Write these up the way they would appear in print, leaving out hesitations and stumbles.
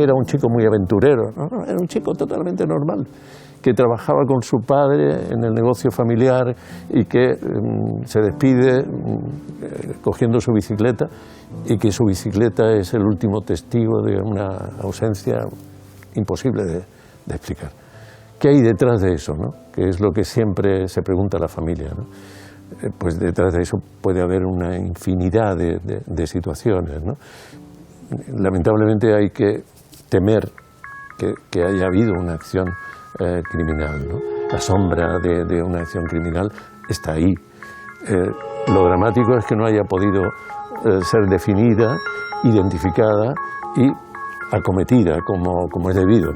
Era un chico muy aventurero, no, era un chico totalmente normal, que trabajaba con su padre en el negocio familiar y que se despide cogiendo su bicicleta, y que su bicicleta es el último testigo de una ausencia imposible de explicar. ¿Qué hay detrás de eso, no? Que es lo que siempre se pregunta a la familia, ¿no? Pues detrás de eso puede haber una infinidad de situaciones, ¿no? Lamentablemente hay que temer que haya habido una acción criminal, ¿no? La sombra de una acción criminal está ahí. Lo dramático es que no haya podido ser definida, identificada y acometida como es debido.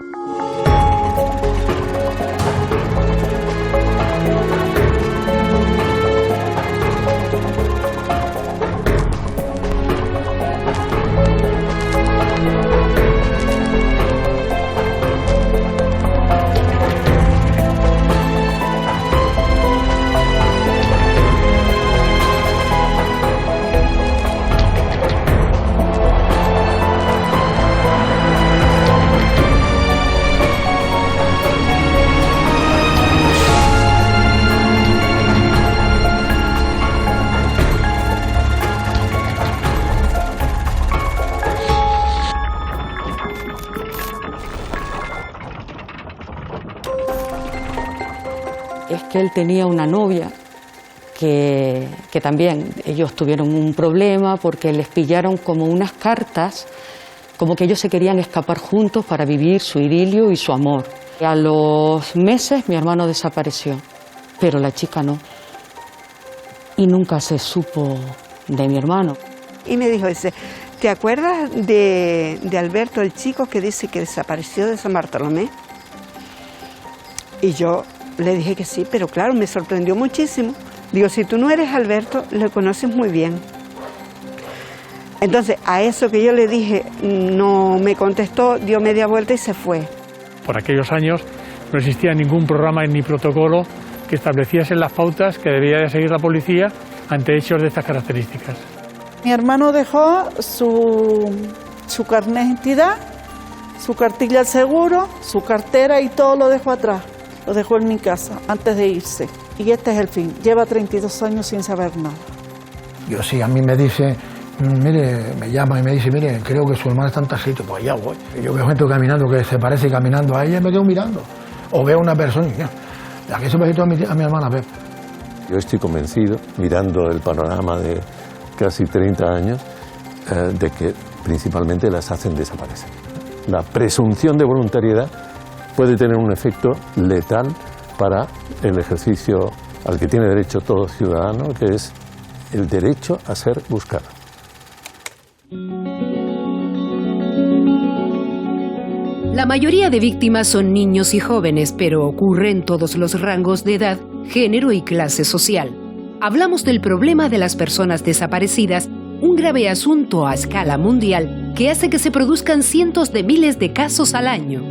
Es que él tenía una novia que también ellos tuvieron un problema porque les pillaron como unas cartas, como que ellos se querían escapar juntos para vivir su idilio y su amor. Y a los meses mi hermano desapareció, pero la chica no. Y nunca se supo de mi hermano. Y me dijo, dice, ¿te acuerdas de Alberto, el chico que dice que desapareció de San Bartolomé? Y yo le dije que sí, pero claro, me sorprendió muchísimo. Digo, si tú no eres Alberto, lo conoces muy bien. Entonces, a eso que yo le dije, no me contestó, dio media vuelta y se fue. Por aquellos años no existía ningún programa ni protocolo que estableciese las pautas que debía de seguir la policía ante hechos de estas características. Mi hermano dejó su carnet de identidad, su cartilla al seguro, su cartera y todo lo dejó atrás. Lo dejó en mi casa antes de irse. Y este es el fin. Lleva 32 años sin saber nada. Yo sí, a mí me dice, mire, me llama y me dice, mire, creo que su hermana está en tal sitio, pues allá voy. Yo veo gente caminando que se parece caminando a ella y me quedo mirando. O veo una persona y ¿a qué se parece a mi hermana Pep? Yo estoy convencido, mirando el panorama de casi 30 años, de que principalmente las hacen desaparecer. La presunción de voluntariedad puede tener un efecto letal para el ejercicio al que tiene derecho todo ciudadano, que es el derecho a ser buscado. La mayoría de víctimas son niños y jóvenes, pero ocurre en todos los rangos de edad, género y clase social. Hablamos del problema de las personas desaparecidas, un grave asunto a escala mundial que hace que se produzcan cientos de miles de casos al año.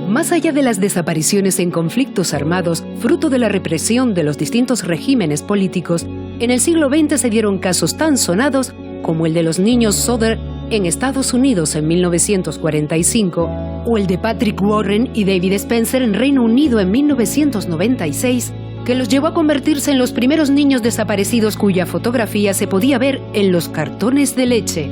Más allá de las desapariciones en conflictos armados, fruto de la represión de los distintos regímenes políticos, en el siglo XX se dieron casos tan sonados como el de los niños Sodder en Estados Unidos en 1945, o el de Patrick Warren y David Spencer en Reino Unido en 1996, que los llevó a convertirse en los primeros niños desaparecidos cuya fotografía se podía ver en los cartones de leche.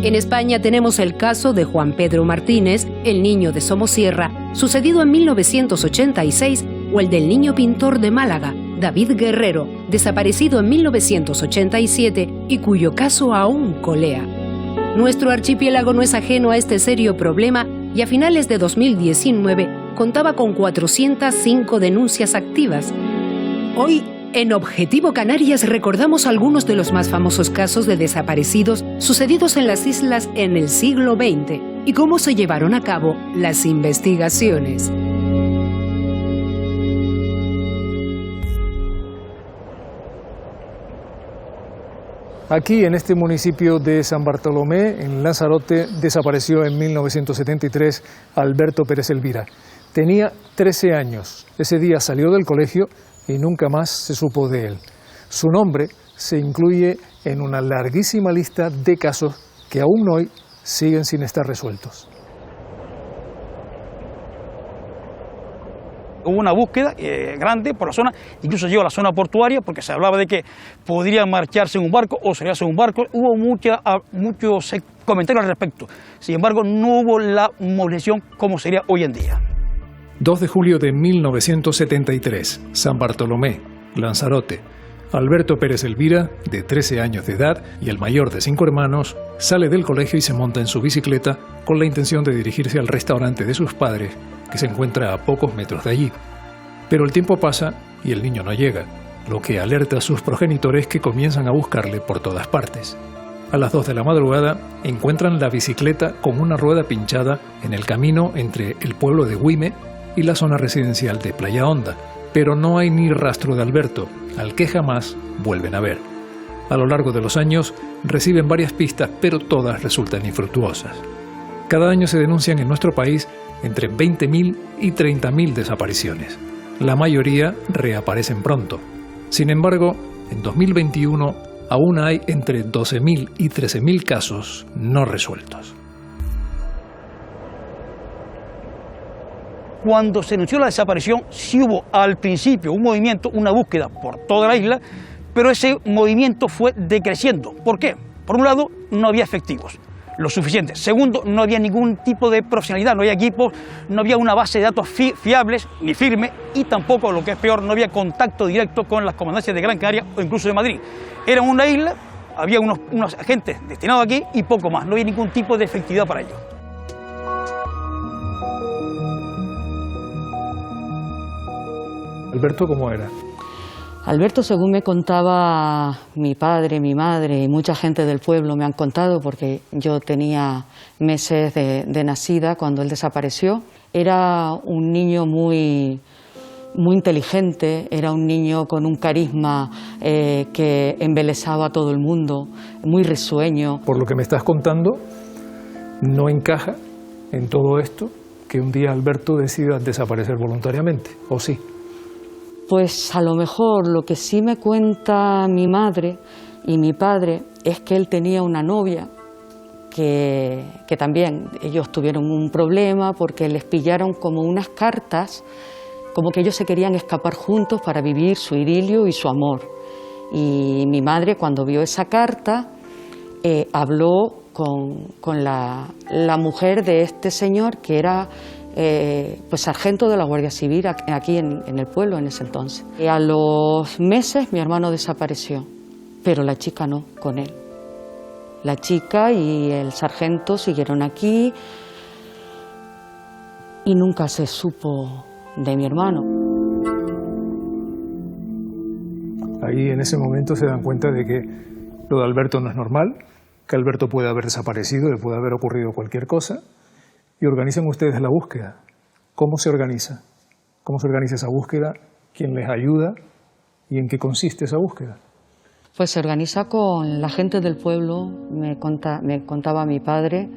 En España tenemos el caso de Juan Pedro Martínez, el niño de Somosierra, sucedido en 1986, o el del niño pintor de Málaga, David Guerrero, desaparecido en 1987 y cuyo caso aún colea. Nuestro archipiélago no es ajeno a este serio problema y a finales de 2019 contaba con 405 denuncias activas. Hoy, en Objetivo Canarias, recordamos algunos de los más famosos casos de desaparecidos sucedidos en las islas en el siglo XX y cómo se llevaron a cabo las investigaciones. Aquí, en este municipio de San Bartolomé, en Lanzarote, desapareció en 1973 Alberto Pérez Elvira. Tenía 13 años. Ese día salió del colegio y nunca más se supo de él. Su nombre se incluye en una larguísima lista de casos que aún hoy siguen sin estar resueltos. Hubo una búsqueda grande por la zona, incluso llegó a la zona portuaria porque se hablaba de que podría marcharse en un barco o seríase en un barco. Hubo muchos comentarios al respecto. Sin embargo, no hubo la movilización como sería hoy en día. 2 de julio de 1973, San Bartolomé, Lanzarote. Alberto Pérez Elvira, de 13 años de edad y el mayor de 5 hermanos, sale del colegio y se monta en su bicicleta con la intención de dirigirse al restaurante de sus padres, que se encuentra a pocos metros de allí. Pero el tiempo pasa y el niño no llega, lo que alerta a sus progenitores que comienzan a buscarle por todas partes. A las 2 de la madrugada encuentran la bicicleta con una rueda pinchada en el camino entre el pueblo de Güime y la zona residencial de Playa Honda, pero no hay ni rastro de Alberto, al que jamás vuelven a ver. A lo largo de los años reciben varias pistas, pero todas resultan infructuosas. Cada año se denuncian en nuestro país entre 20.000 y 30.000 desapariciones. La mayoría reaparecen pronto. Sin embargo, en 2021 aún hay entre 12.000 y 13.000 casos no resueltos. Cuando se anunció la desaparición, sí hubo al principio un movimiento, una búsqueda por toda la isla, pero ese movimiento fue decreciendo. ¿Por qué? Por un lado, no había efectivos lo suficientes. Segundo, no había ningún tipo de profesionalidad, no había equipos, no había una base de datos fiables ni firme y tampoco, lo que es peor, no había contacto directo con las comandancias de Gran Canaria o incluso de Madrid. Era una isla, había unos agentes destinados aquí y poco más, no había ningún tipo de efectividad para ello. Alberto, ¿cómo era? Alberto, según me contaba mi padre, mi madre y mucha gente del pueblo me han contado, porque yo tenía meses de nacida cuando él desapareció, era un niño muy inteligente, era un niño con un carisma que embelesaba a todo el mundo, muy risueño. Por lo que me estás contando, no encaja en todo esto que un día Alberto decida desaparecer voluntariamente, ¿o sí? Pues a lo mejor lo que sí me cuenta mi madre y mi padre es que él tenía una novia que también ellos tuvieron un problema porque les pillaron como unas cartas, como que ellos se querían escapar juntos para vivir su idilio y su amor. Y mi madre, cuando vio esa carta, habló con la mujer de este señor, que era pues sargento de la Guardia Civil aquí en el pueblo en ese entonces. Y a los meses mi hermano desapareció, pero la chica no, con él. La chica y el sargento siguieron aquí y nunca se supo de mi hermano. Ahí en ese momento se dan cuenta de que lo de Alberto no es normal, que Alberto puede haber desaparecido, le puede haber ocurrido cualquier cosa, y organizan ustedes la búsqueda. ¿Cómo se organiza? ¿Cómo se organiza esa búsqueda? ¿Quién les ayuda? ¿Y en qué consiste esa búsqueda? Pues se organiza con la gente del pueblo, me contaba mi padre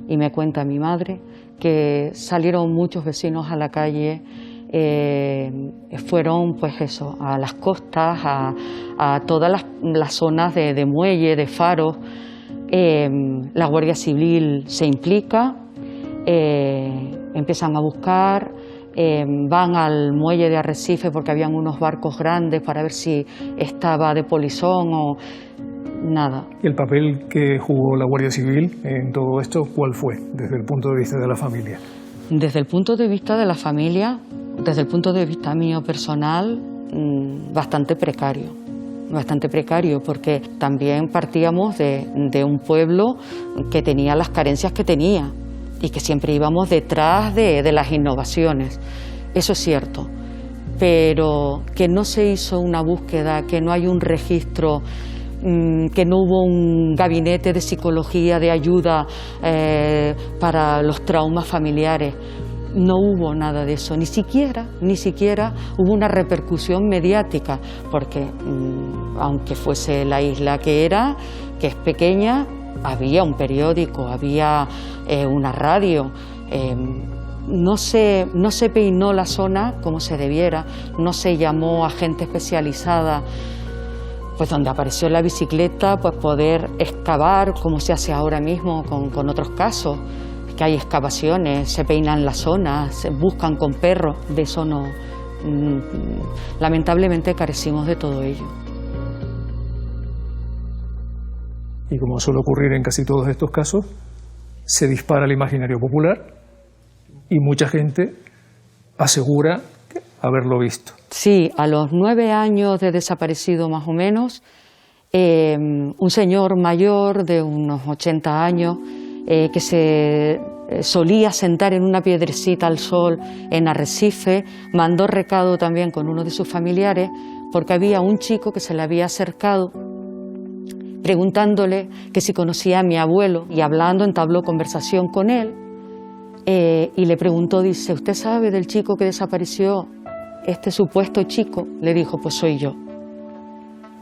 y me cuenta mi madre, que salieron muchos vecinos a la calle, fueron pues eso, a las costas, a todas las zonas de muelle, de faros. La Guardia Civil se implica, empiezan a buscar, van al muelle de Arrecife porque habían unos barcos grandes para ver si estaba de polizón o nada. ¿Y el papel que jugó la Guardia Civil en todo esto, cuál fue desde el punto de vista de la familia? Desde el punto de vista de la familia, desde el punto de vista mío personal, bastante precario. Bastante precario, porque también partíamos de un pueblo que tenía las carencias que tenía y que siempre íbamos detrás de las innovaciones. Eso es cierto, pero que no se hizo una búsqueda, que no hay un registro, que no hubo un gabinete de psicología, de ayuda para los traumas familiares. No hubo nada de eso, ni siquiera hubo una repercusión mediática, porque aunque fuese la isla que es pequeña, había un periódico, había una radio, no se peinó la zona como se debiera, no se llamó a gente especializada, pues donde apareció la bicicleta, pues poder excavar como se hace ahora mismo con otros casos, que hay excavaciones, se peinan las zonas, se buscan con perros, de eso no lamentablemente carecimos de todo ello. Y como suele ocurrir en casi todos estos casos, se dispara el imaginario popular y mucha gente asegura haberlo visto. Sí, a los 9 años de desaparecido más o menos, un señor mayor de unos 80 años que se solía sentar en una piedrecita al sol en Arrecife, mandó recado también con uno de sus familiares porque había un chico que se le había acercado preguntándole que si conocía a mi abuelo y hablando entabló conversación con él y le preguntó, dice, ¿usted sabe del chico que desapareció? Este supuesto chico le dijo, pues soy yo.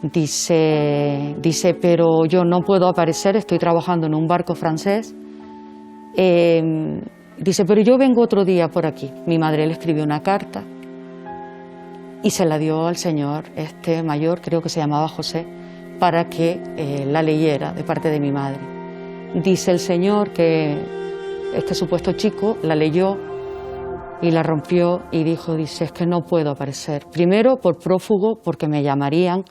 Dice, pero yo no puedo aparecer, estoy trabajando en un barco francés. Dice, pero yo vengo otro día por aquí. Mi madre le escribió una carta y se la dio al señor mayor, creo que se llamaba José, para que la leyera de parte de mi madre. Dice el señor que este supuesto chico la leyó y la rompió y dijo, dice, es que no puedo aparecer. Primero por prófugo, porque me llamarían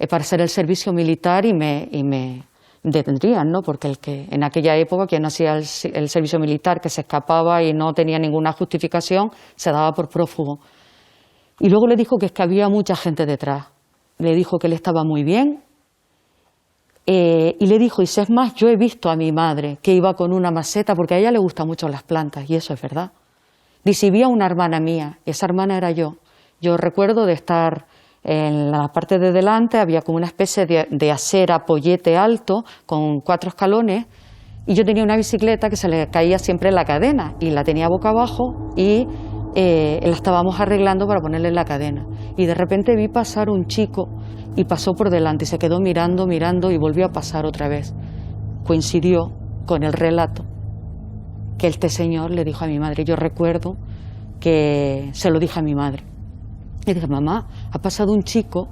para hacer el servicio militar y me detendrían, ¿no? Porque en aquella época quien hacía el servicio militar, que se escapaba y no tenía ninguna justificación, se daba por prófugo. Y luego le dijo que es que había mucha gente detrás. Le dijo que él estaba muy bien y le dijo, y si es más, yo he visto a mi madre que iba con una maceta, porque a ella le gustan mucho las plantas, y eso es verdad. Dice, y vi a una hermana mía, y esa hermana era yo. Yo recuerdo de estar en la parte de delante, había como una especie de acera, pollete alto, con 4 escalones, y yo tenía una bicicleta que se le caía siempre la cadena, y la tenía boca abajo, y la estábamos arreglando para ponerle la cadena. Y de repente vi pasar un chico, y pasó por delante, y se quedó mirando, y volvió a pasar otra vez. Coincidió con el relato que este señor le dijo a mi madre. Yo recuerdo que se lo dije a mi madre. Le dije, mamá, ha pasado un chico,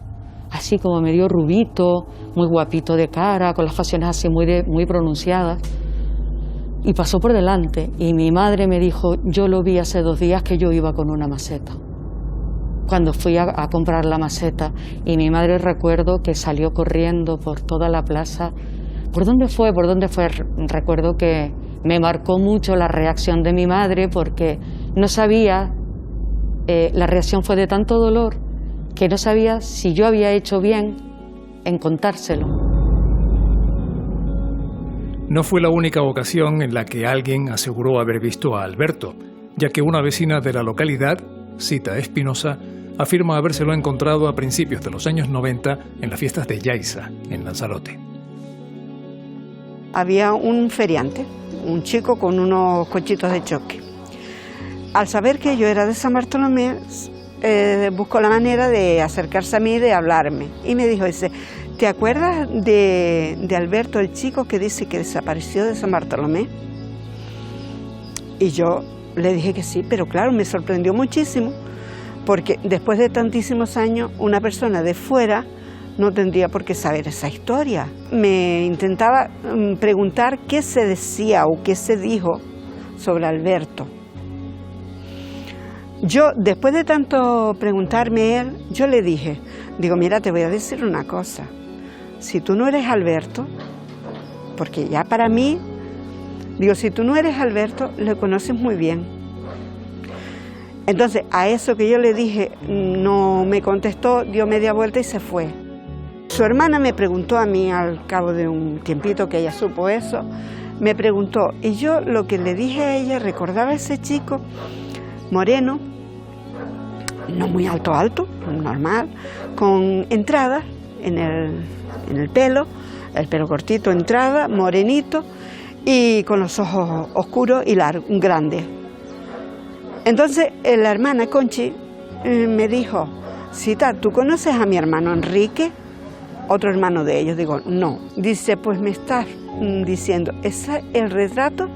así como medio rubito, muy guapito de cara, con las facciones así muy pronunciadas, y pasó por delante. Y mi madre me dijo, yo lo vi hace 2 días que yo iba con una maceta. Cuando fui a comprar la maceta, y mi madre recuerdo que salió corriendo por toda la plaza. ¿Por dónde fue? Recuerdo que me marcó mucho la reacción de mi madre porque no sabía, la reacción fue de tanto dolor que no sabía si yo había hecho bien en contárselo. No fue la única ocasión en la que alguien aseguró haber visto a Alberto, ya que una vecina de la localidad, Cita Espinosa, afirma habérselo encontrado a principios de los años 90 en las fiestas de Yaiza, en Lanzarote. Había un feriante, un chico con unos cochitos de choque. Al saber que yo era de San Bartolomé, buscó la manera de acercarse a mí y de hablarme. Y me dijo, ¿te acuerdas de Alberto, el chico que dice que desapareció de San Bartolomé? Y yo le dije que sí, pero claro, me sorprendió muchísimo, porque después de tantísimos años, una persona de fuera no tendría por qué saber esa historia. Me intentaba preguntar qué se decía o qué se dijo sobre Alberto. Yo, después de tanto preguntarme él, yo le dije, mira, te voy a decir una cosa. Si tú no eres Alberto, porque ya para mí, si tú no eres Alberto, lo conoces muy bien. Entonces, a eso que yo le dije, no me contestó, dio media vuelta y se fue. Su hermana me preguntó a mí, al cabo de un tiempito que ella supo eso, me preguntó, y yo lo que le dije a ella, recordaba a ese chico moreno, no muy alto, normal, con entradas en el pelo cortito, entrada, morenito, y con los ojos oscuros y grandes. Entonces la hermana Conchi me dijo, Cita, ¿tú conoces a mi hermano Enrique? Otro hermano de ellos. Digo, no. Dice, pues me estás diciendo, ese es el retrato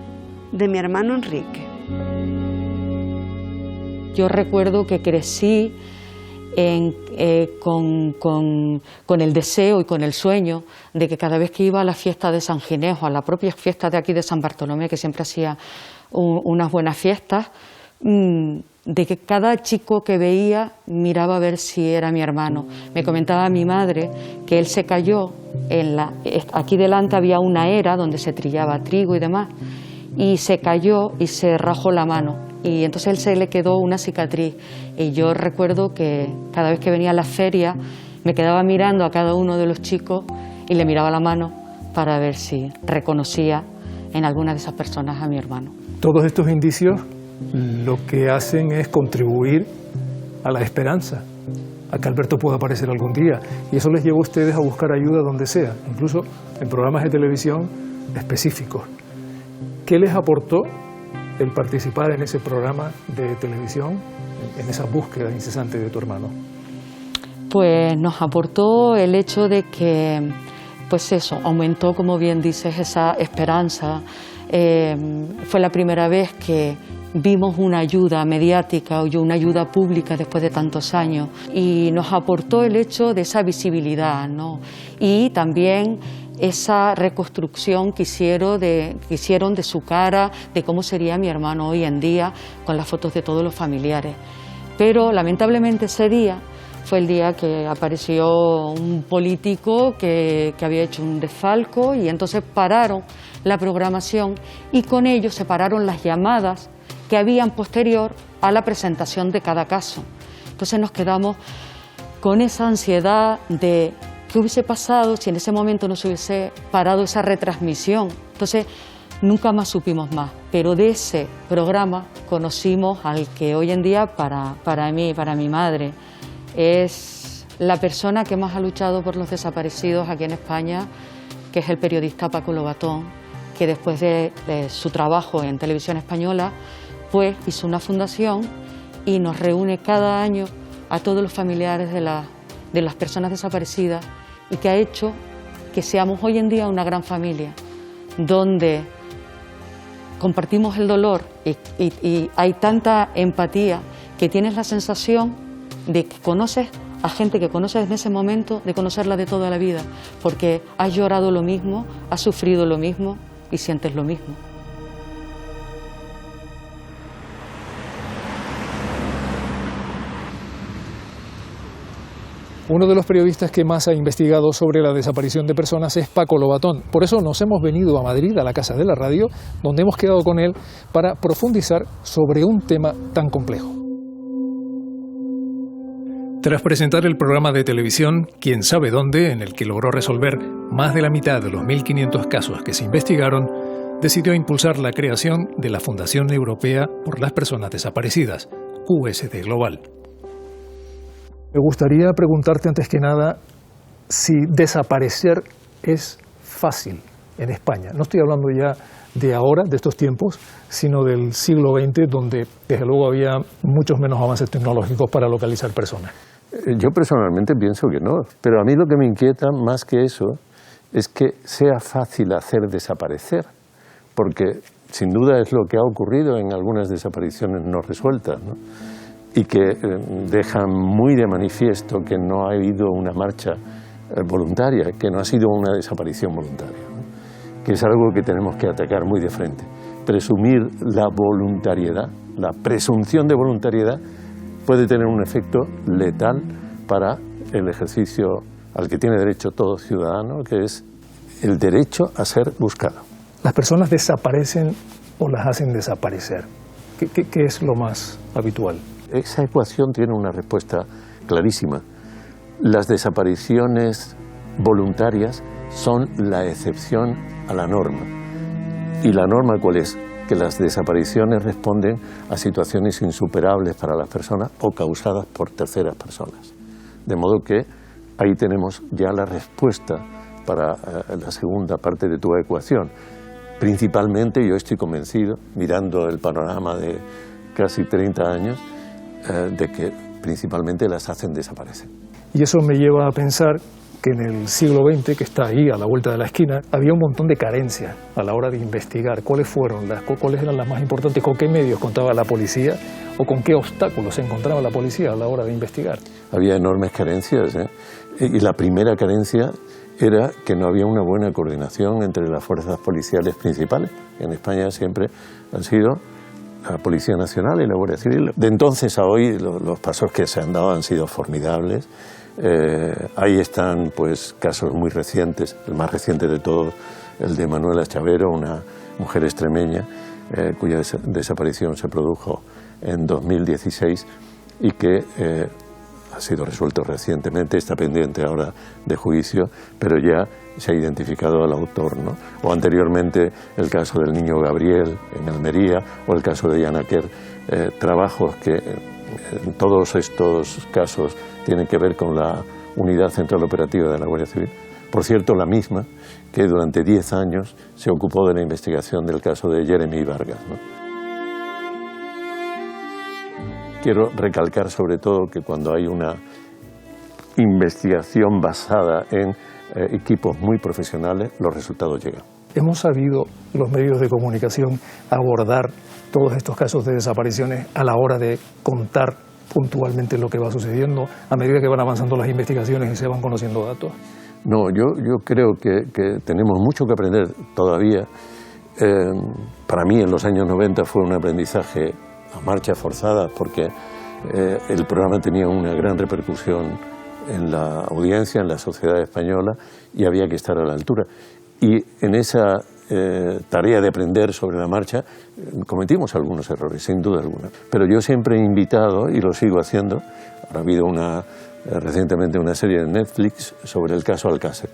de mi hermano Enrique. Yo recuerdo que crecí con el deseo y con el sueño de que cada vez que iba a la fiesta de San Ginejo, a la propia fiesta de aquí de San Bartolomé, que siempre hacía unas buenas fiestas, de que cada chico que veía miraba a ver si era mi hermano. Me comentaba mi madre que él se cayó, aquí delante había una era donde se trillaba trigo y demás, y se cayó y se rajó la mano, y entonces a él se le quedó una cicatriz. Y yo recuerdo que cada vez que venía a la feria me quedaba mirando a cada uno de los chicos y le miraba la mano para ver si reconocía en alguna de esas personas a mi hermano. Todos estos indicios lo que hacen es contribuir a la esperanza, a que Alberto pueda aparecer algún día. Y eso les llevó a ustedes a buscar ayuda donde sea, incluso en programas de televisión específicos. ¿Qué les aportó el participar en ese programa de televisión, en esa búsqueda incesante de tu hermano? Pues nos aportó el hecho de que, pues eso, aumentó, como bien dices, esa esperanza. Fue la primera vez que vimos una ayuda mediática o una ayuda pública después de tantos años, y nos aportó el hecho de esa visibilidad, ¿no? Y también esa reconstrucción que hicieron de su cara, de cómo sería mi hermano hoy en día, con las fotos de todos los familiares. Pero lamentablemente ese día fue el día que apareció un político que había hecho un desfalco, y entonces pararon la programación y con ello se pararon las llamadas que habían posterior a la presentación de cada caso. Entonces nos quedamos con esa ansiedad de qué hubiese pasado si en ese momento no se hubiese parado esa retransmisión. Entonces nunca más supimos más, pero de ese programa conocimos al que hoy en día para mí, para mi madre, es la persona que más ha luchado por los desaparecidos aquí en España, que es el periodista Paco Lobatón, que después de su trabajo en Televisión Española, pues hizo una fundación y nos reúne cada año a todos los familiares de las personas desaparecidas, y que ha hecho que seamos hoy en día una gran familia, donde compartimos el dolor y hay tanta empatía que tienes la sensación de que conoces a gente que conoces en ese momento, de conocerla de toda la vida, porque has llorado lo mismo, has sufrido lo mismo y sientes lo mismo. Uno de los periodistas que más ha investigado sobre la desaparición de personas es Paco Lobatón. Por eso nos hemos venido a Madrid, a la Casa de la Radio, donde hemos quedado con él para profundizar sobre un tema tan complejo. Tras presentar el programa de televisión Quién sabe dónde, en el que logró resolver más de la mitad de los 1.500 casos que se investigaron, decidió impulsar la creación de la Fundación Europea por las Personas Desaparecidas, USD Global. Me gustaría preguntarte antes que nada si desaparecer es fácil en España. No estoy hablando ya de ahora, de estos tiempos, sino del siglo XX, donde desde luego había muchos menos avances tecnológicos para localizar personas. Yo personalmente pienso que no, pero a mí lo que me inquieta más que eso es que sea fácil hacer desaparecer, porque sin duda es lo que ha ocurrido en algunas desapariciones no resueltas, ¿no? Y que dejan muy de manifiesto que no ha habido una marcha voluntaria, que no ha sido una desaparición voluntaria, ¿no? Que es algo que tenemos que atacar muy de frente. Presumir la voluntariedad, la presunción de voluntariedad, puede tener un efecto letal para el ejercicio al que tiene derecho todo ciudadano, que es el derecho a ser buscado. ¿Las personas desaparecen o las hacen desaparecer? ¿Qué es lo más habitual? Esa ecuación tiene una respuesta clarísima. Las desapariciones voluntarias son la excepción a la norma. ¿Y la norma cuál es? Que las desapariciones responden a situaciones insuperables para las personas o causadas por terceras personas. De modo que ahí tenemos ya la respuesta para la segunda parte de tu ecuación. Principalmente, yo estoy convencido, mirando el panorama de casi 30 años, de que principalmente las hacen desaparecer. Y eso me lleva a pensar que en el siglo XX, que está ahí a la vuelta de la esquina, había un montón de carencias a la hora de investigar. ¿Cuáles eran las más importantes? ¿Con qué medios contaba la policía? ¿O con qué obstáculos se encontraba la policía a la hora de investigar? Había enormes carencias, y la primera carencia era que no había una buena coordinación entre las fuerzas policiales principales. En España siempre han sido la Policía Nacional y la Guardia Civil. De entonces a hoy los pasos que se han dado han sido formidables. Ahí están pues casos muy recientes, el más reciente de todos, el de Manuela Chavero, una mujer extremeña cuya desaparición se produjo en 2016 y que ha sido resuelto recientemente, está pendiente ahora de juicio, pero ya se ha identificado al autor, ¿no? O anteriormente el caso del niño Gabriel en Almería o el caso de Yanaker, trabajos que en todos estos casos tienen que ver con la Unidad Central Operativa de la Guardia Civil. Por cierto, la misma que durante 10 años se ocupó de la investigación del caso de Jeremy Vargas, ¿no? Quiero recalcar sobre todo que cuando hay una investigación basada en equipos muy profesionales, los resultados llegan. ¿Hemos sabido los medios de comunicación abordar todos estos casos de desapariciones a la hora de contar puntualmente lo que va sucediendo a medida que van avanzando las investigaciones y se van conociendo datos? No, yo creo que tenemos mucho que aprender todavía. Para mí en los años 90 fue un aprendizaje a marcha forzada porque el programa tenía una gran repercusión en la audiencia, en la sociedad española, y había que estar a la altura. Y en esa tarea de aprender sobre la marcha cometimos algunos errores, sin duda alguna. Pero yo siempre he invitado, y lo sigo haciendo, ahora ha habido recientemente una serie de Netflix sobre el caso Alcácer.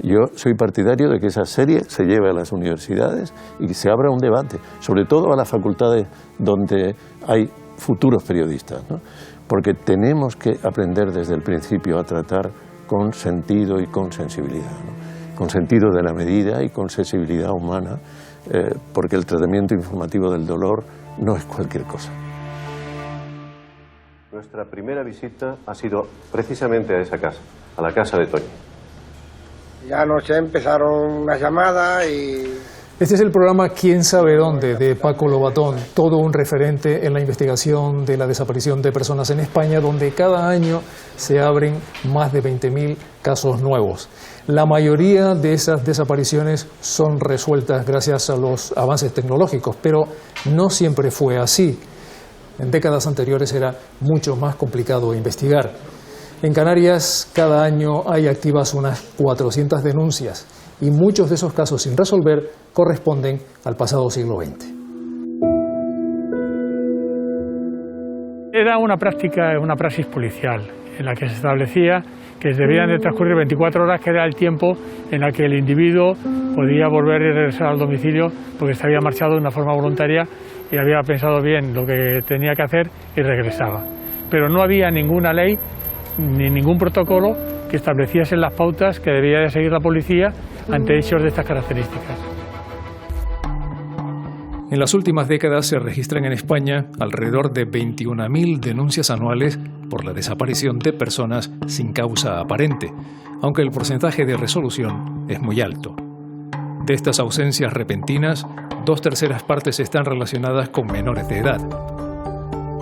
Yo soy partidario de que esa serie se lleve a las universidades y que se abra un debate, sobre todo a las facultades donde hay futuros periodistas, ¿no? Porque tenemos que aprender desde el principio a tratar con sentido y con sensibilidad, ¿no? Con sentido de la medida y con sensibilidad humana, porque el tratamiento informativo del dolor no es cualquier cosa. Nuestra primera visita ha sido precisamente a esa casa, a la casa de Toño. Ya anoche empezaron las llamadas y... Este es el programa ¿Quién sabe dónde?, de Paco Lobatón, todo un referente en la investigación de la desaparición de personas en España, donde cada año se abren más de 20.000 casos nuevos. La mayoría de esas desapariciones son resueltas gracias a los avances tecnológicos, pero no siempre fue así. En décadas anteriores era mucho más complicado investigar. En Canarias cada año hay activas unas 400 denuncias y muchos de esos casos sin resolver corresponden al pasado siglo XX. Era una praxis policial en la que se establecía que debían de transcurrir 24 horas, que era el tiempo en el que el individuo podía volver y regresar al domicilio porque se había marchado de una forma voluntaria y había pensado bien lo que tenía que hacer y regresaba. Pero no había ninguna ley ni ningún protocolo que estableciese las pautas que debía de seguir la policía ante hechos de estas características. En las últimas décadas se registran en España alrededor de 21.000 denuncias anuales por la desaparición de personas sin causa aparente, aunque el porcentaje de resolución es muy alto. De estas ausencias repentinas, 2/3 partes están relacionadas con menores de edad.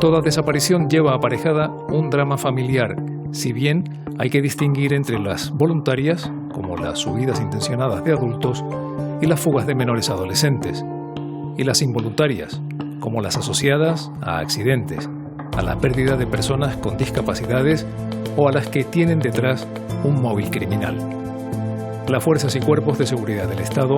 Toda desaparición lleva aparejada un drama familiar, si bien hay que distinguir entre las voluntarias, como las huidas intencionadas de adultos, y las fugas de menores adolescentes, y las involuntarias, como las asociadas a accidentes, a la pérdida de personas con discapacidades o a las que tienen detrás un móvil criminal. Las fuerzas y cuerpos de seguridad del Estado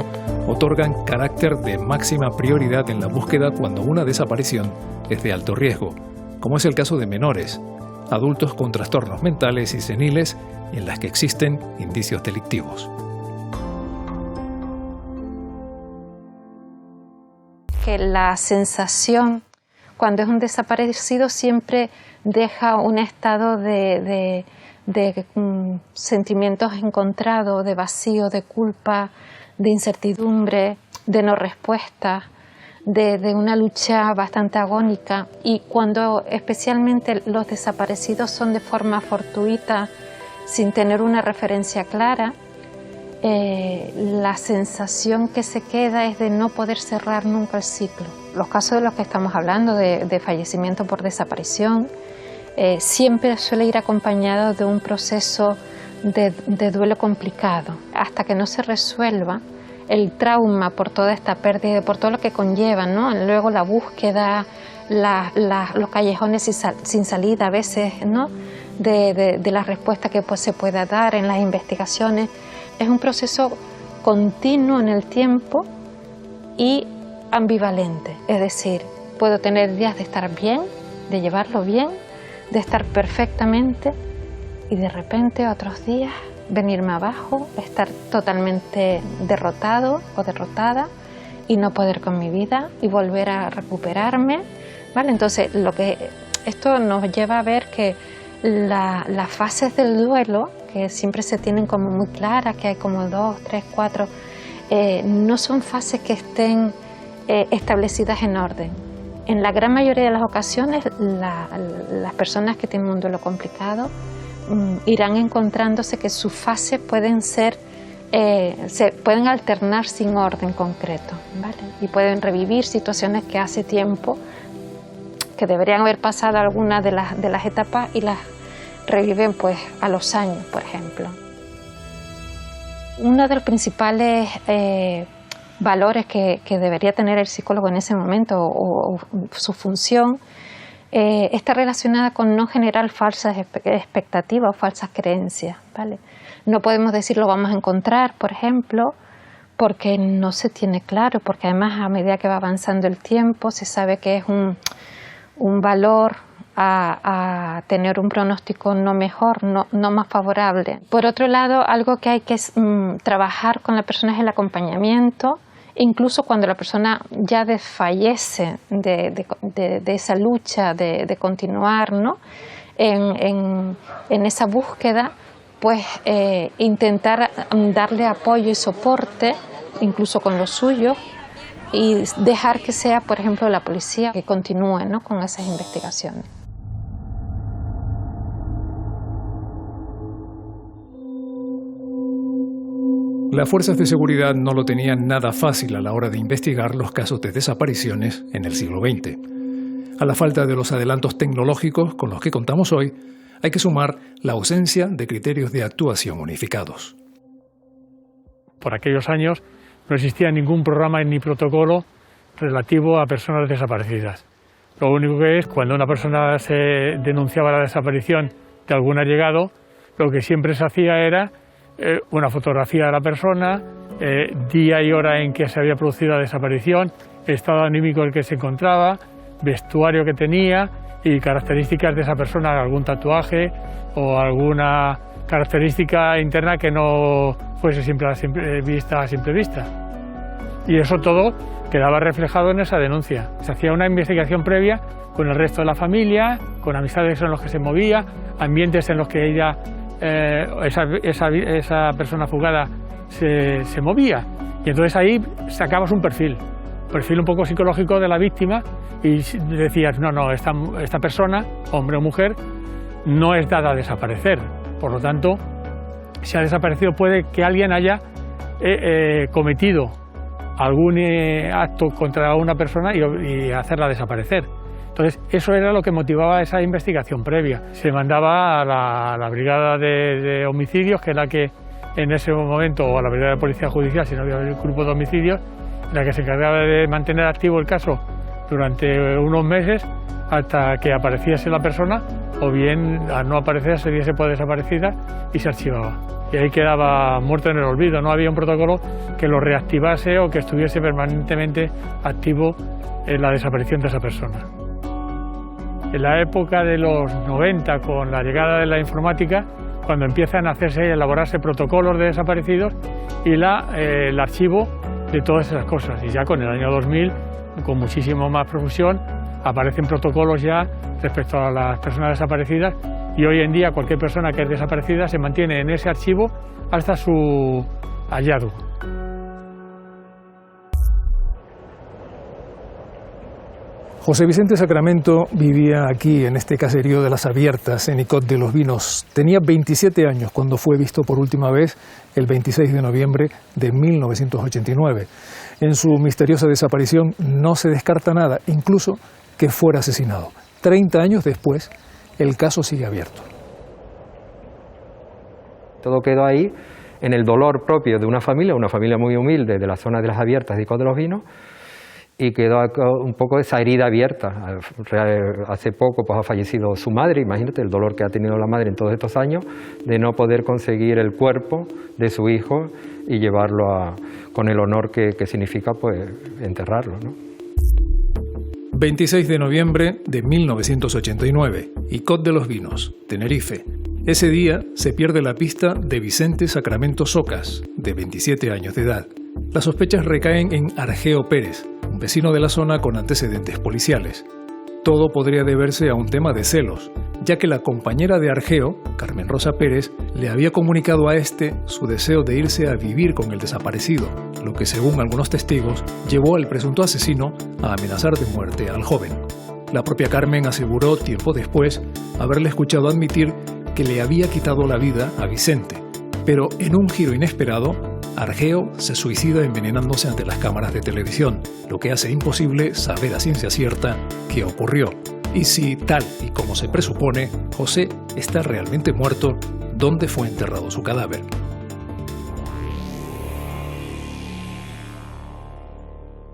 otorgan carácter de máxima prioridad en la búsqueda cuando una desaparición es de alto riesgo, como es el caso de menores, adultos con trastornos mentales y seniles y en las que existen indicios delictivos. Que la sensación cuando es un desaparecido siempre deja un estado de sentimientos encontrados, de vacío, de culpa, de incertidumbre, de no respuesta, de una lucha bastante agónica. Y cuando especialmente los desaparecidos son de forma fortuita, sin tener una referencia clara, la sensación que se queda es de no poder cerrar nunca el ciclo. Los casos de los que estamos hablando, de fallecimiento por desaparición, siempre suele ir acompañado de un proceso de duelo complicado. Hasta que no se resuelva, el trauma por toda esta pérdida, por todo lo que conlleva, ¿no? Luego la búsqueda, los callejones sin salida a veces, ¿no? De la respuesta que pues, se pueda dar en las investigaciones. Es un proceso continuo en el tiempo y ambivalente, es decir, puedo tener días de estar bien, de llevarlo bien, de estar perfectamente y de repente otros días venirme abajo, estar totalmente derrotado o derrotada y no poder con mi vida y volver a recuperarme, ¿vale? Entonces esto nos lleva a ver que las fases del duelo, que siempre se tienen como muy claras, que hay como 2, 3, 4, no son fases que estén establecidas en orden. En la gran mayoría de las ocasiones, las personas que tienen un duelo complicado irán encontrándose que sus fases pueden se pueden alternar sin orden concreto, ¿vale? Y pueden revivir situaciones que hace tiempo que deberían haber pasado algunas de las etapas y las reviven pues a los años, por ejemplo. Uno de los principales valores que debería tener el psicólogo en ese momento o su función está relacionada con no generar falsas expectativas o falsas creencias, ¿vale? No podemos decir lo vamos a encontrar, por ejemplo, porque no se tiene claro, porque además a medida que va avanzando el tiempo se sabe que es un valor a tener un pronóstico no mejor, no más favorable. Por otro lado, algo que hay que trabajar con la persona es el acompañamiento, incluso cuando la persona ya desfallece de esa lucha de continuar, ¿no? en esa búsqueda, pues intentar darle apoyo y soporte, incluso con los suyos, y dejar que sea, por ejemplo, la policía que continúe, ¿no? con esas investigaciones. Las fuerzas de seguridad no lo tenían nada fácil a la hora de investigar los casos de desapariciones en el siglo XX. A la falta de los adelantos tecnológicos con los que contamos hoy, hay que sumar la ausencia de criterios de actuación unificados. Por aquellos años no existía ningún programa ni protocolo relativo a personas desaparecidas. Lo único que es, cuando una persona se denunciaba la desaparición de algún allegado, lo que siempre se hacía era una fotografía de la persona, día y hora en que se había producido la desaparición, estado anímico en el que se encontraba, vestuario que tenía y características de esa persona, algún tatuaje o alguna característica interna que no fuese a simple vista. Y eso todo quedaba reflejado en esa denuncia. Se hacía una investigación previa con el resto de la familia, con amistades en los que se movía, ambientes en los que ella, esa persona fugada se movía. Y entonces ahí sacabas un perfil un poco psicológico de la víctima y decías, no, esta persona, hombre o mujer, no es dada a desaparecer. Por lo tanto, si ha desaparecido puede que alguien haya cometido algún acto contra una persona y hacerla desaparecer. Entonces, eso era lo que motivaba esa investigación previa. Se mandaba a la brigada de homicidios, que es la que en ese momento, o a la brigada de policía judicial, si no había el grupo de homicidios, la que se encargaba de mantener activo el caso durante unos meses hasta que apareciese la persona, o bien al no aparecer se diese por desaparecida y se archivaba. Y ahí quedaba muerto en el olvido, no había un protocolo que lo reactivase o que estuviese permanentemente activo en la desaparición de esa persona. En la época de los 90, con la llegada de la informática, cuando empiezan a hacerse y elaborarse protocolos de desaparecidos y el archivo de todas esas cosas. Y ya con el año 2000, con muchísimo más profusión, aparecen protocolos ya respecto a las personas desaparecidas y hoy en día cualquier persona que es desaparecida se mantiene en ese archivo hasta su hallazgo. José Vicente Sacramento vivía aquí, en este caserío de Las Abiertas, en Icod de los Vinos. Tenía 27 años cuando fue visto por última vez el 26 de noviembre de 1989. En su misteriosa desaparición no se descarta nada, incluso que fuera asesinado. 30 años después, el caso sigue abierto. Todo quedó ahí en el dolor propio de una familia muy humilde de la zona de las Abiertas de Icod de los Vinos, y quedó un poco esa herida abierta. Hace poco pues, ha fallecido su madre, imagínate el dolor que ha tenido la madre en todos estos años de no poder conseguir el cuerpo de su hijo y llevarlo con el honor que significa pues, enterrarlo, ¿no? 26 de noviembre de 1989, Icod de los Vinos, Tenerife. Ese día se pierde la pista de Vicente Sacramento Socas, de 27 años de edad. Las sospechas recaen en Argeo Pérez, un vecino de la zona con antecedentes policiales. Todo podría deberse a un tema de celos, ya que la compañera de Argeo, Carmen Rosa Pérez, le había comunicado a este su deseo de irse a vivir con el desaparecido, lo que según algunos testigos llevó al presunto asesino a amenazar de muerte al joven. La propia Carmen aseguró tiempo después haberle escuchado admitir que le había quitado la vida a Vicente, pero en un giro inesperado, Argeo se suicida envenenándose ante las cámaras de televisión, lo que hace imposible saber a ciencia cierta qué ocurrió. Y si, tal y como se presupone, José está realmente muerto, ¿dónde fue enterrado su cadáver?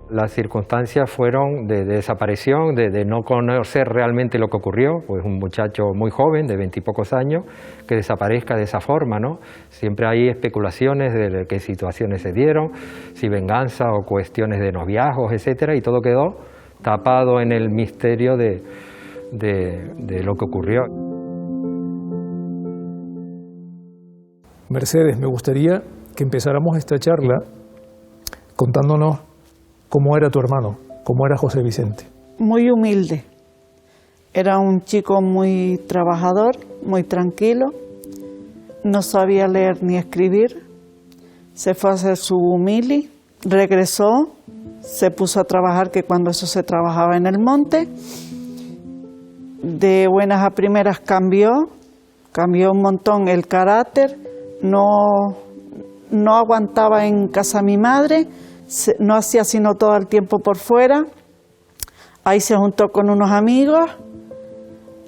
Las circunstancias fueron de desaparición, de no conocer realmente lo que ocurrió, pues un muchacho muy joven, de 20 y pocos años, que desaparezca de esa forma, ¿no? Siempre hay especulaciones de qué situaciones se dieron, si venganza o cuestiones de noviazgos, etcétera, y todo quedó tapado en el misterio de lo que ocurrió. Mercedes, me gustaría que empezáramos esta charla contándonos cómo era tu hermano, cómo era José Vicente. Muy humilde. Era un chico muy trabajador, muy tranquilo. No sabía leer ni escribir. Se fue a hacer su mili, regresó, se puso a trabajar, que cuando eso se trabajaba en el monte. De buenas a primeras cambió un montón el carácter. No aguantaba en casa mi madre. No hacía sino todo el tiempo por fuera. Ahí se juntó con unos amigos,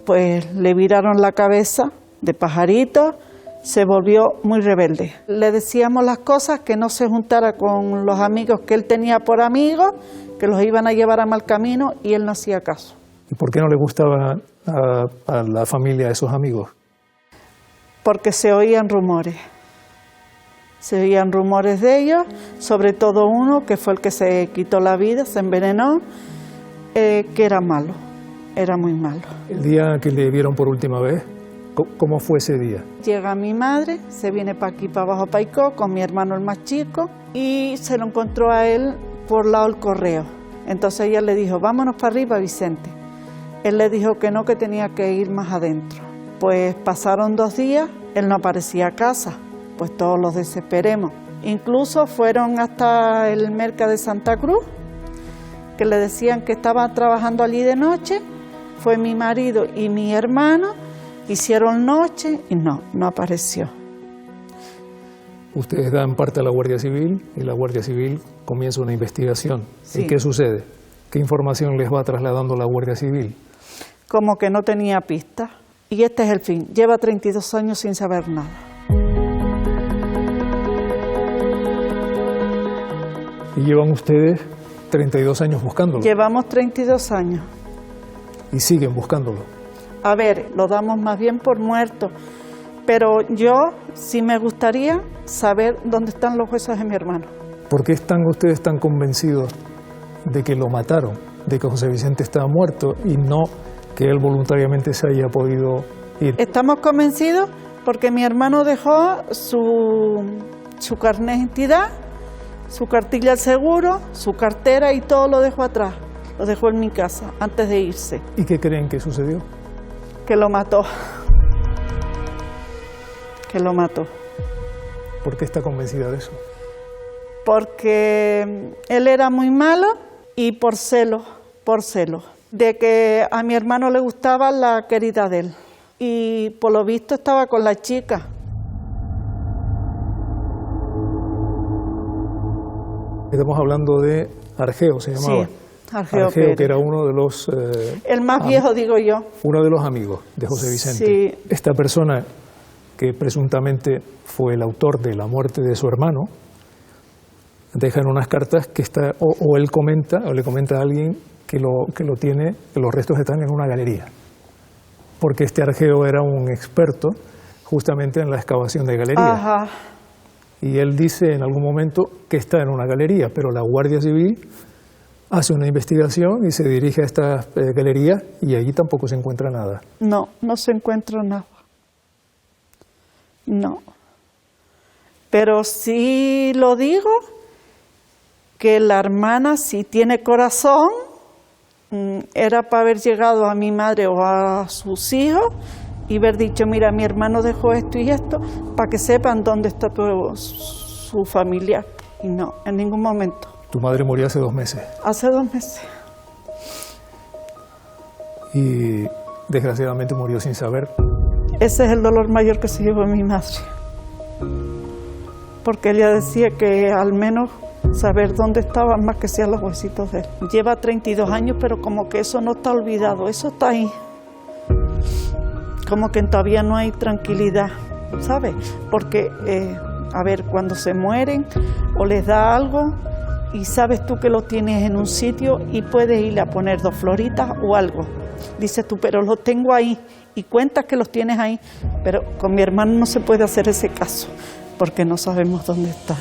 pues le viraron la cabeza de pajarito, se volvió muy rebelde. Le decíamos las cosas, que no se juntara con los amigos que él tenía por amigos, que los iban a llevar a mal camino, y él no hacía caso. ¿Y por qué no le gustaba a la familia de esos amigos? Porque se oían rumores. Se oían rumores de ellos, sobre todo uno que fue el que se quitó la vida, se envenenó, que era malo, era muy malo. El día que le vieron por última vez, ¿cómo fue ese día? Llega mi madre, se viene para aquí, para abajo, para Icod, con mi hermano el más chico, y se lo encontró a él por lado del correo. Entonces ella le dijo, vámonos para arriba, Vicente. Él le dijo que no, que tenía que ir más adentro. Pues pasaron 2 días, él no aparecía a casa. Pues todos los desesperemos. Incluso fueron hasta el mercado de Santa Cruz, que le decían que estaba trabajando allí de noche. Fue mi marido y mi hermano, hicieron noche y no apareció. Ustedes dan parte a la Guardia Civil y la Guardia Civil comienza una investigación. Sí. ¿Y qué sucede? ¿Qué información les va trasladando la Guardia Civil? Como que no tenía pistas. Y este es el fin. Lleva 32 años sin saber nada. Y llevan ustedes 32 años buscándolo. Llevamos 32 años. Y siguen buscándolo. A ver, lo damos más bien por muerto. Pero yo sí me gustaría saber dónde están los huesos de mi hermano. ¿Por qué están ustedes tan convencidos de que lo mataron, de que José Vicente estaba muerto y no que él voluntariamente se haya podido ir? Estamos convencidos porque mi hermano dejó su carnet de identidad, su cartilla al seguro, su cartera y todo lo dejó atrás. Lo dejó en mi casa antes de irse. ¿Y qué creen que sucedió? Que lo mató. Que lo mató. ¿Por qué está convencida de eso? Porque él era muy malo y por celo, de que a mi hermano le gustaba la querida de él. Y por lo visto estaba con la chica. Estamos hablando de Argeo, se llamaba. Sí, Argeo Pérez. Que era uno de los... el más viejo, digo yo. Uno de los amigos de José Vicente. Sí. Esta persona que presuntamente fue el autor de la muerte de su hermano, deja en unas cartas que está, o él comenta, o le comenta a alguien que lo tiene, que los restos están en una galería. Porque este argeo era un experto justamente en la excavación de galerías. Ajá. Y él dice en algún momento que está en una galería, pero la Guardia Civil hace una investigación y se dirige a esta galería y allí tampoco se encuentra nada. No, no se encuentra nada. No. Pero sí lo digo, que la hermana, si tiene corazón, era para haber llegado a mi madre o a sus hijos y haber dicho, mira, mi hermano dejó esto y esto, para que sepan dónde está su familia. Y no, en ningún momento. Tu madre murió hace 2 meses. Hace 2 meses. Y desgraciadamente murió sin saber. Ese es el dolor mayor que se llevó mi madre. Porque ella decía que al menos saber dónde estaban más que sean los huesitos de él. Lleva 32 años, pero como que eso no está olvidado, eso está ahí. Como que todavía no hay tranquilidad, ¿sabes? Porque, a ver, cuando se mueren o les da algo y sabes tú que lo tienes en un sitio y puedes ir a poner 2 floritas o algo. Dices tú, pero los tengo ahí y cuentas que los tienes ahí. Pero con mi hermano no se puede hacer ese caso porque no sabemos dónde está.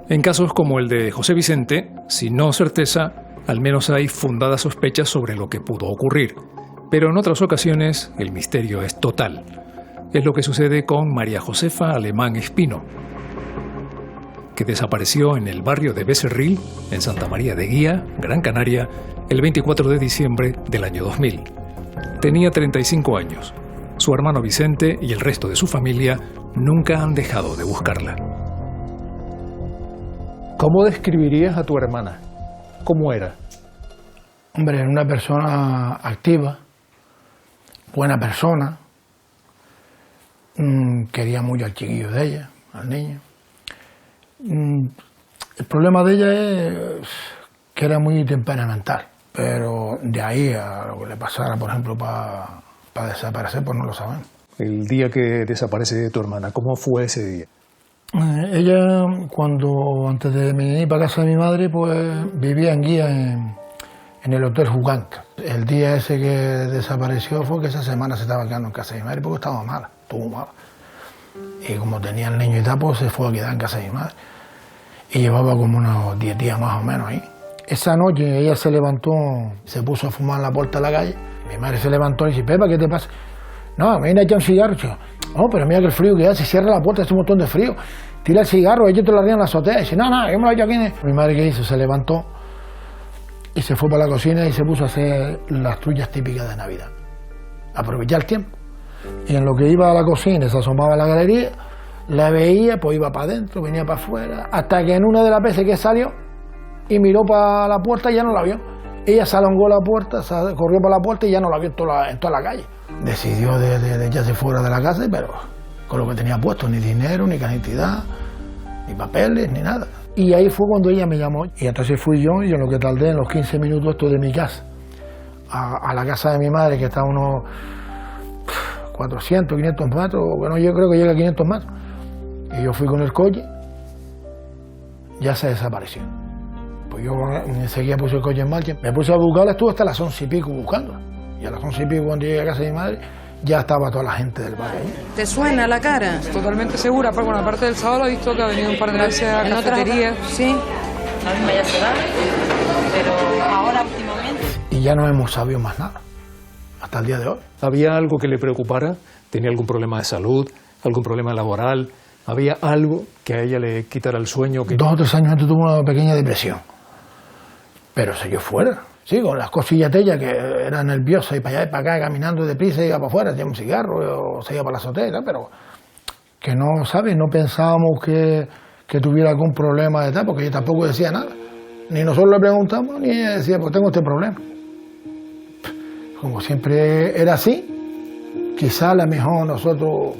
En casos como el de José Vicente, si no certeza, al menos hay fundadas sospechas sobre lo que pudo ocurrir. Pero en otras ocasiones el misterio es total. Es lo que sucede con María Josefa Alemán Espino, que desapareció en el barrio de Becerril, en Santa María de Guía, Gran Canaria, el 24 de diciembre del año 2000. Tenía 35 años. Su hermano Vicente y el resto de su familia nunca han dejado de buscarla. ¿Cómo describirías a tu hermana? ¿Cómo era? Hombre, era una persona activa, buena persona, quería mucho al chiquillo de ella, al niño. El problema de ella es que era muy temperamental, pero de ahí a lo que le pasara, por ejemplo, para desaparecer, pues no lo sabemos. El día que desaparece tu hermana, ¿cómo fue ese día? Ella, antes de venir para casa de mi madre, pues vivía en Guía, en el Hotel Juganca. El día ese que desapareció fue que esa semana se estaba quedando en casa de mi madre porque estaba mala, estuvo mala. Y como tenía el niño y tal, pues se fue a quedar en casa de mi madre. Y llevaba como unos 10 días más o menos ahí. Esa noche ella se levantó, se puso a fumar en la puerta de la calle. Mi madre se levantó y dice, Pepa, ¿qué te pasa? No, me viene a echar un cigarro. No, pero mira que el frío que hace, cierra la puerta, hace un montón de frío. Tira el cigarro, ella te lo haría en la azotea. Y dice, no, yo me lo he hecho aquí. Mi madre, ¿qué hizo? Se levantó y se fue para la cocina y se puso a hacer las tuyas típicas de Navidad. Aprovechar el tiempo. Y en lo que iba a la cocina, se asomaba a la galería, la veía, pues iba para adentro, venía para afuera, hasta que en una de las veces que salió y miró para la puerta y ya no la vio. Ella se alongó la puerta, corrió para la puerta y ya no la vio en toda la calle. Decidió de echarse fuera de la casa, pero con lo que tenía puesto, ni dinero, ni cantidad, ni papeles, ni nada. Y ahí fue cuando ella me llamó. Y entonces fui yo, y en lo que tardé en los 15 minutos esto de mi casa, a la casa de mi madre, que está a unos 400, 500 metros, bueno, yo creo que llega a 500 metros. Y yo fui con el coche, ya se desapareció. Pues yo enseguida puse el coche en marcha, me puse a buscarla, estuve hasta las 11 y pico buscándola. Y a las 11 y pico, cuando llegué a casa de mi madre, ya estaba toda la gente del barrio ahí. ¿Te suena la cara? Totalmente segura, porque bueno, aparte del sábado he visto que ha venido un par de veces a la cafetería. Sí, la misma ya se da, pero ahora últimamente. Y ya no hemos sabido más nada, hasta el día de hoy. ¿Había algo que le preocupara? ¿Tenía algún problema de salud? ¿Algún problema laboral? ¿Había algo que a ella le quitara el sueño? 2 o 3 años antes tuvo una pequeña depresión, pero siguió fuera. Sí, con las cosillas de ella, que era nerviosa, y para allá y para acá, caminando deprisa, iba para afuera, tenía un cigarro, o se iba para la azotea, pero que no, ¿sabes? No pensábamos que tuviera algún problema de tal, porque ella tampoco decía nada. Ni nosotros le preguntamos, ni ella decía, pues tengo este problema. Como siempre era así, quizá a lo mejor nosotros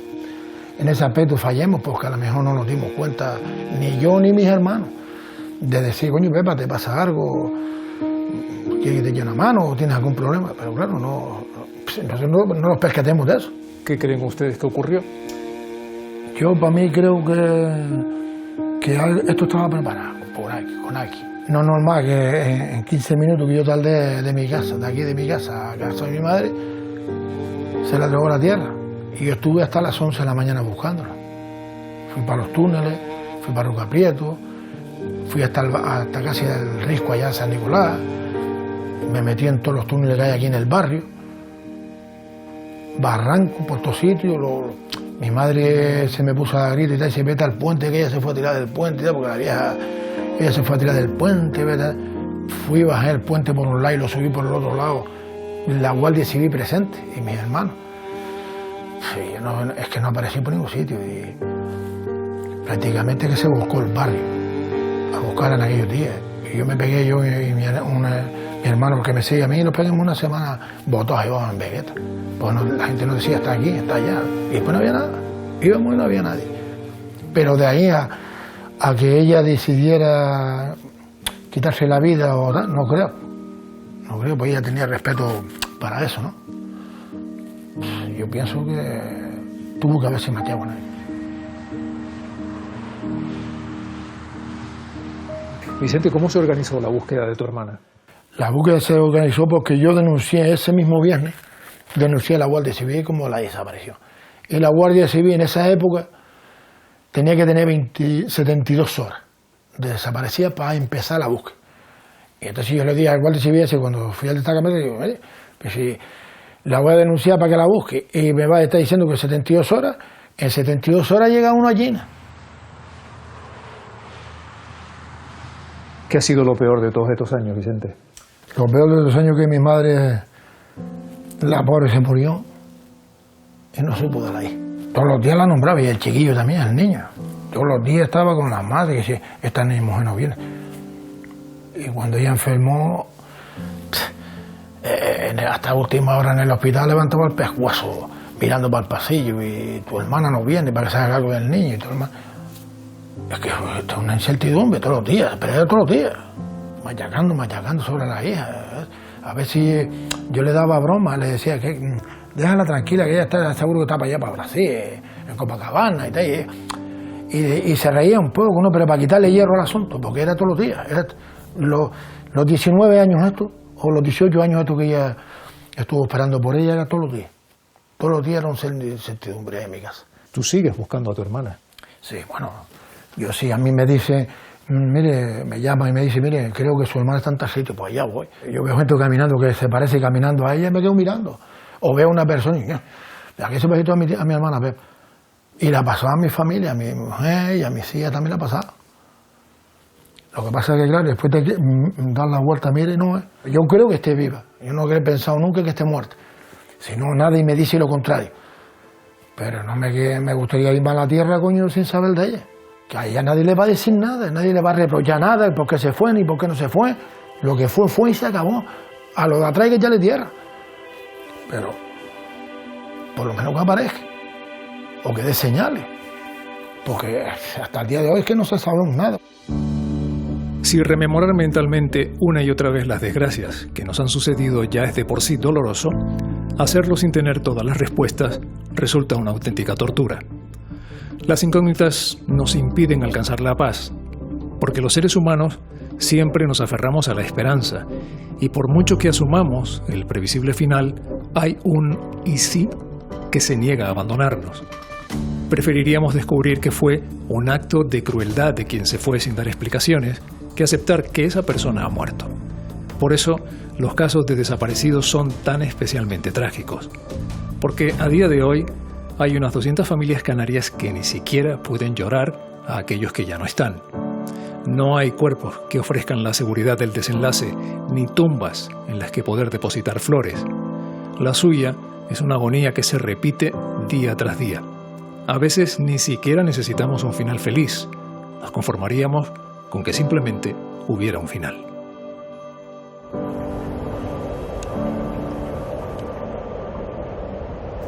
en ese aspecto fallemos, porque a lo mejor no nos dimos cuenta, ni yo ni mis hermanos, de decir, coño, Pepa, ¿te pasa algo? ¿Quieres que te eche una mano o tienes algún problema? Pero claro, no nos percatemos de eso. ¿Qué creen ustedes que ocurrió? Yo para mí creo que esto estaba preparado por aquí, con aquí. No es normal que en 15 minutos que yo tardé de mi casa, de aquí de mi casa a casa de mi madre, se la tragó la tierra. Y yo estuve hasta las 11 de la mañana buscándola. Fui para los túneles, fui para Roca Prieto, fui hasta casi el Risco allá en San Nicolás, me metí en todos los túneles que hay aquí en el barrio, barranco por todos sitios. Mi madre se me puso a gritar y tal, y se vete al puente, que ella se fue a tirar del puente, porque la vieja, ella se fue a tirar del puente, ¿verdad? Fui, bajé el puente por un lado y lo subí por el otro lado, la Guardia Civil presente y mis hermanos. Sí, es que no aparecí por ningún sitio y prácticamente que se buscó el barrio a buscar en aquellos días. Y yo me pegué, yo y mi hermano que me sigue a mí, nos pegamos una semana botados, íbamos en Vegueta. Pues la gente nos decía, está aquí, está allá. Y después no había nada. Íbamos y no había nadie. Pero de ahí a que ella decidiera quitarse la vida o tal, no creo. No creo, pues ella tenía respeto para eso, ¿no? Yo pienso que tuvo que haberse matado con él. Vicente, ¿cómo se organizó la búsqueda de tu hermana? La búsqueda se organizó porque yo denuncié ese mismo viernes, denuncié a la Guardia Civil como la desaparición. Y la Guardia Civil en esa época tenía que tener 72 horas de desaparecida para empezar la búsqueda. Y entonces yo le dije al Guardia Civil cuando fui al destacamento, digo, oye, pues si la voy a denunciar para que la busque y me va a estar diciendo que 72 horas, en 72 horas llega uno allí. ¿Qué ha sido lo peor de todos estos años, Vicente? Lo peor de los años que mi madre, la pobre, se murió y no supo de la hija. Todos los días la nombraba y el chiquillo también, el niño. Todos los días estaba con la madre y decía, esta mujer no viene. Y cuando ella enfermó, hasta última hora en el hospital levantaba el pescuezo mirando para el pasillo y tu hermana no viene para que se haga algo del niño y tu hermana. Es que esto es una incertidumbre todos los días, pero era todos los días, machacando sobre la hija. A ver si yo le daba broma, le decía que déjala tranquila, que ella está seguro que está para allá, para Brasil, en Copacabana y tal. Y se reía un poco, ¿no? Pero para quitarle hierro al asunto, porque era todos los días. Era los 19 años estos, o los 18 años estos que ella estuvo esperando por ella, era todos los días. Todos los días era una incertidumbre en mi casa. ¿Tú sigues buscando a tu hermana? Sí, bueno, yo sí, a mí me dice, mire, me llama y me dice, mire, creo que su hermana está en tal sitio, pues allá voy. Yo veo gente caminando que se parece caminando a ella y me quedo mirando. O veo una persona y aquí se parece a mi hermana Pepa. Y la pasó a mi familia, a mi mujer y a mis hijas también la pasaba. Lo que pasa es que, claro, después de dar la vuelta, mire, no, yo creo que esté viva. Yo no he pensado nunca que esté muerta. Si no, nadie me dice lo contrario. Pero no me gustaría ir a la tierra, coño, sin saber de ella. Que a ella nadie le va a decir nada, nadie le va a reprochar nada, el por qué se fue ni por qué no se fue. Lo que fue y se acabó. A lo de atrás hay que echarle tierra. Pero, por lo menos que aparezca. O que dé señales. Porque hasta el día de hoy es que no se sabe nada. Si rememorar mentalmente una y otra vez las desgracias que nos han sucedido ya es de por sí doloroso, hacerlo sin tener todas las respuestas resulta una auténtica tortura. Las incógnitas nos impiden alcanzar la paz, porque los seres humanos siempre nos aferramos a la esperanza, y por mucho que asumamos el previsible final, hay un y sí que se niega a abandonarnos. Preferiríamos descubrir que fue un acto de crueldad de quien se fue sin dar explicaciones que aceptar que esa persona ha muerto. Por eso, los casos de desaparecidos son tan especialmente trágicos, porque a día de hoy hay unas 200 familias canarias que ni siquiera pueden llorar a aquellos que ya no están. No hay cuerpos que ofrezcan la seguridad del desenlace, ni tumbas en las que poder depositar flores. La suya es una agonía que se repite día tras día. A veces ni siquiera necesitamos un final feliz. Nos conformaríamos con que simplemente hubiera un final.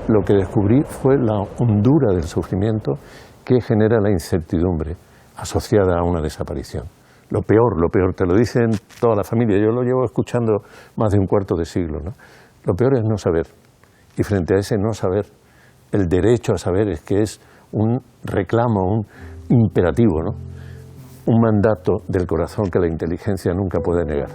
Lo que descubrí fue la hondura del sufrimiento que genera la incertidumbre asociada a una desaparición. Lo peor, te lo dicen toda la familia, yo lo llevo escuchando más de un cuarto de siglo, ¿no? Lo peor es no saber, y frente a ese no saber, el derecho a saber es que es un reclamo, un imperativo, ¿no? Un mandato del corazón que la inteligencia nunca puede negar.